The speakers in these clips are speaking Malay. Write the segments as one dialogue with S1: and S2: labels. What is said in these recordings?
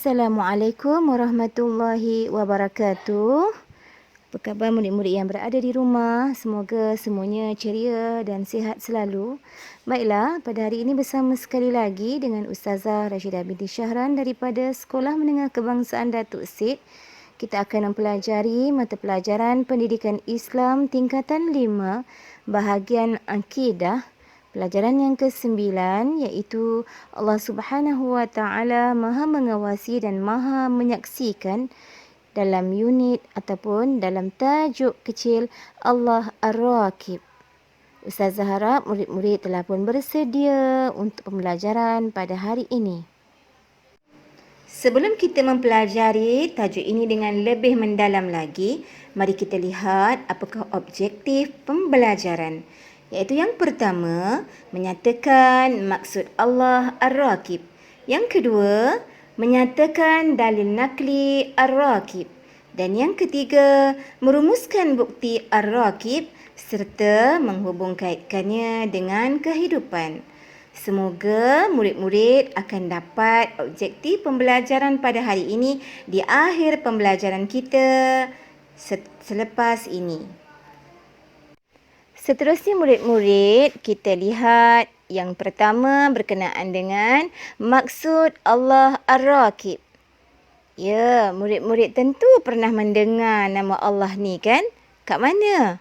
S1: Assalamualaikum warahmatullahi wabarakatuh. Apa khabar murid-murid yang berada di rumah? Semoga semuanya ceria dan sihat selalu. Baiklah, pada hari ini bersama sekali lagi dengan Ustazah Rashidah binti Syahran daripada Sekolah Menengah Kebangsaan Datuk Sed. Kita akan mempelajari mata pelajaran Pendidikan Islam tingkatan 5, bahagian Akidah. Pelajaran yang ke-9 iaitu Allah Subhanahu Wa Taala Maha Mengawasi dan Maha Menyaksikan dalam unit ataupun dalam tajuk kecil Allah Ar-Raqib. Ustazah harap murid-murid telah pun bersedia untuk pembelajaran pada hari ini. Sebelum kita mempelajari tajuk ini dengan lebih mendalam lagi, mari kita lihat apakah objektif pembelajaran. Iaitu yang pertama, menyatakan maksud Allah Ar-Raqib. Yang kedua, menyatakan dalil nakli Ar-Raqib. Dan yang ketiga, merumuskan bukti Ar-Raqib serta menghubungkaitkannya dengan kehidupan. Semoga murid-murid akan dapat objektif pembelajaran pada hari ini di akhir pembelajaran kita selepas ini. Seterusnya murid-murid, kita lihat yang pertama berkenaan dengan maksud Allah Ar-Raqib. Ya, murid-murid tentu pernah mendengar nama Allah ni kan? Kat mana?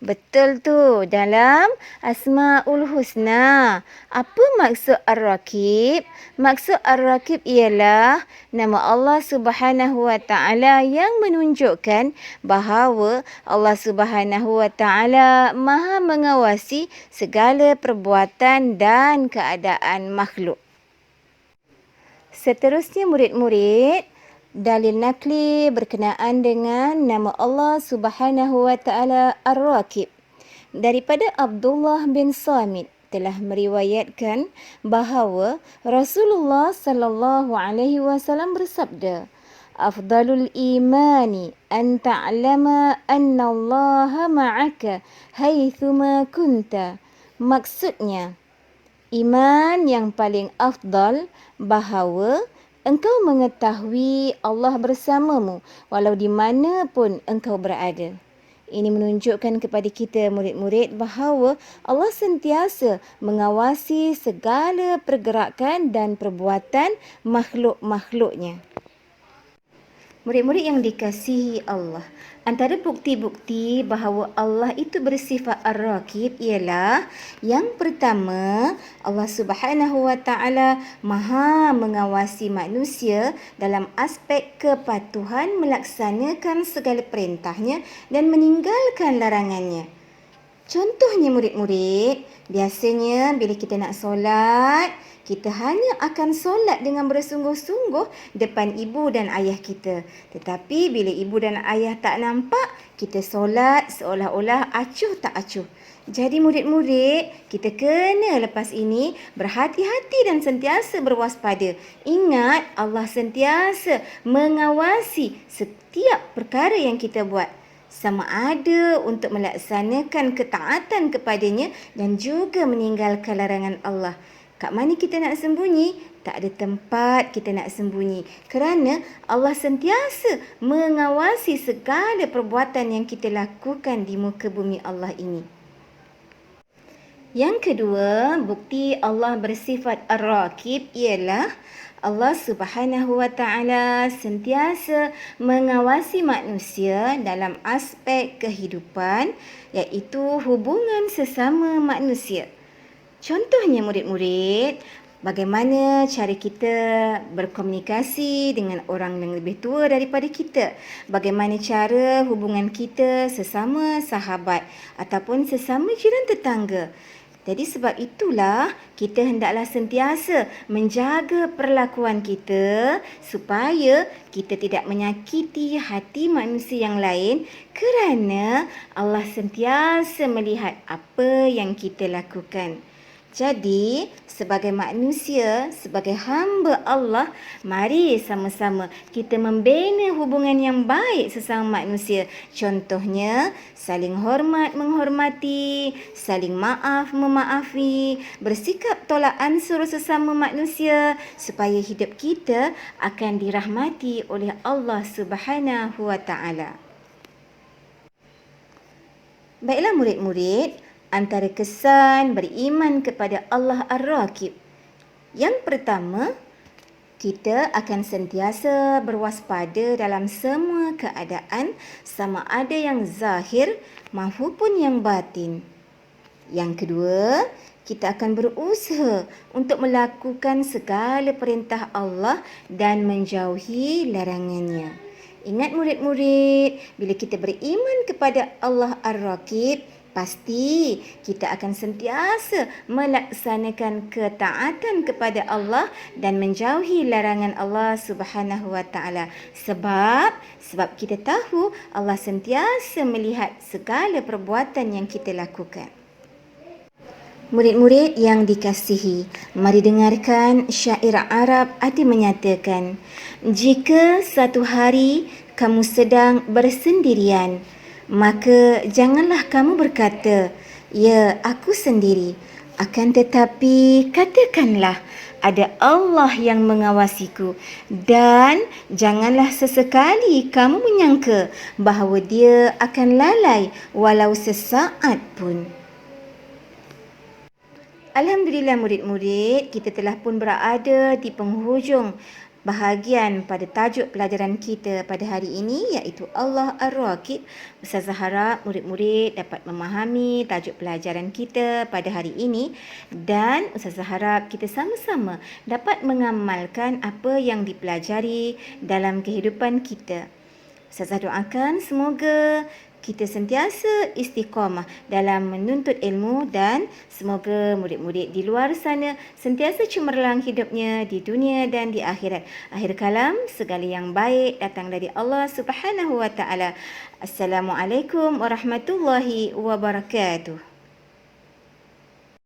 S1: Betul tu, dalam Asmaul Husna. Apa maksud Ar-Raqib? Maksud Ar-Raqib ialah nama Allah Subhanahu Wa Taala yang menunjukkan bahawa Allah Subhanahu Wa Taala Maha mengawasi segala perbuatan dan keadaan makhluk. Seterusnya murid-murid, dalil nakli berkenaan dengan nama Allah Subhanahu Wa Taala Ar-Raqib. Daripada Abdullah bin Samit telah meriwayatkan bahawa Rasulullah sallallahu alaihi wasallam bersabda, "Afdalul imani an ta'lama anna Allah ma'aka haitsuma kunta." Maksudnya, iman yang paling afdal bahawa engkau mengetahui Allah bersamamu walau di mana pun engkau berada. Ini menunjukkan kepada kita murid-murid bahawa Allah sentiasa mengawasi segala pergerakan dan perbuatan makhluk-makhluknya. Murid-murid yang dikasihi Allah, antara bukti-bukti bahawa Allah itu bersifat Ar-Raqib ialah yang pertama, Allah Subhanahu Wa Taala Maha mengawasi manusia dalam aspek kepatuhan melaksanakan segala perintahnya dan meninggalkan larangannya. Contohnya murid-murid, biasanya bila kita nak solat, kita hanya akan solat dengan bersungguh-sungguh depan ibu dan ayah kita. Tetapi bila ibu dan ayah tak nampak, kita solat seolah-olah acuh tak acuh. Jadi murid-murid, kita kena lepas ini berhati-hati dan sentiasa berwaspada. Ingat, Allah sentiasa mengawasi setiap perkara yang kita buat. Sama ada untuk melaksanakan ketaatan kepadanya dan juga meninggalkan larangan Allah. Kat mana kita nak sembunyi? Tak ada tempat kita nak sembunyi. Kerana Allah sentiasa mengawasi segala perbuatan yang kita lakukan di muka bumi Allah ini. Yang kedua, bukti Allah bersifat Ar-Raqib ialah Allah Subhanahu Wa Taala sentiasa mengawasi manusia dalam aspek kehidupan, iaitu hubungan sesama manusia. Contohnya murid-murid, bagaimana cara kita berkomunikasi dengan orang yang lebih tua daripada kita? Bagaimana cara hubungan kita sesama sahabat ataupun sesama jiran tetangga? Jadi sebab itulah kita hendaklah sentiasa menjaga perlakuan kita supaya kita tidak menyakiti hati manusia yang lain kerana Allah sentiasa melihat apa yang kita lakukan. Jadi, sebagai manusia, sebagai hamba Allah, mari sama-sama kita membina hubungan yang baik sesama manusia. Contohnya, saling hormat menghormati, saling maaf memaafi, bersikap tolak ansur sesama manusia supaya hidup kita akan dirahmati oleh Allah Subhanahu wa taala. Baiklah murid-murid, antara kesan beriman kepada Allah Ar-Raqib. Yang pertama, kita akan sentiasa berwaspada dalam semua keadaan sama ada yang zahir maupun yang batin. Yang kedua, kita akan berusaha untuk melakukan segala perintah Allah dan menjauhi larangannya. Ingat murid-murid, bila kita beriman kepada Allah Ar-Raqib, pasti kita akan sentiasa melaksanakan ketaatan kepada Allah dan menjauhi larangan Allah Subhanahu wa taala. Sebab kita tahu Allah sentiasa melihat segala perbuatan yang kita lakukan. Murid-murid yang dikasihi, mari dengarkan syair Arab ada menyatakan, jika satu hari kamu sedang bersendirian, maka janganlah kamu berkata, ya aku sendiri. Akan tetapi katakanlah, ada Allah yang mengawasiku, dan janganlah sesekali kamu menyangka bahawa dia akan lalai walau sesaat pun. Alhamdulillah murid-murid, kita telah pun berada di penghujung bahagian pada tajuk pelajaran kita pada hari ini, iaitu Allah Ar-Raqib. Ustazah harap murid-murid dapat memahami tajuk pelajaran kita pada hari ini, dan Ustazah harap kita sama-sama dapat mengamalkan apa yang dipelajari dalam kehidupan kita. Ustazah doakan semoga kita sentiasa istiqamah dalam menuntut ilmu dan semoga murid-murid di luar sana sentiasa cemerlang hidupnya di dunia dan di akhirat. Akhir kalam, segala yang baik datang dari Allah Subhanahu wa taala. Assalamualaikum warahmatullahi wabarakatuh.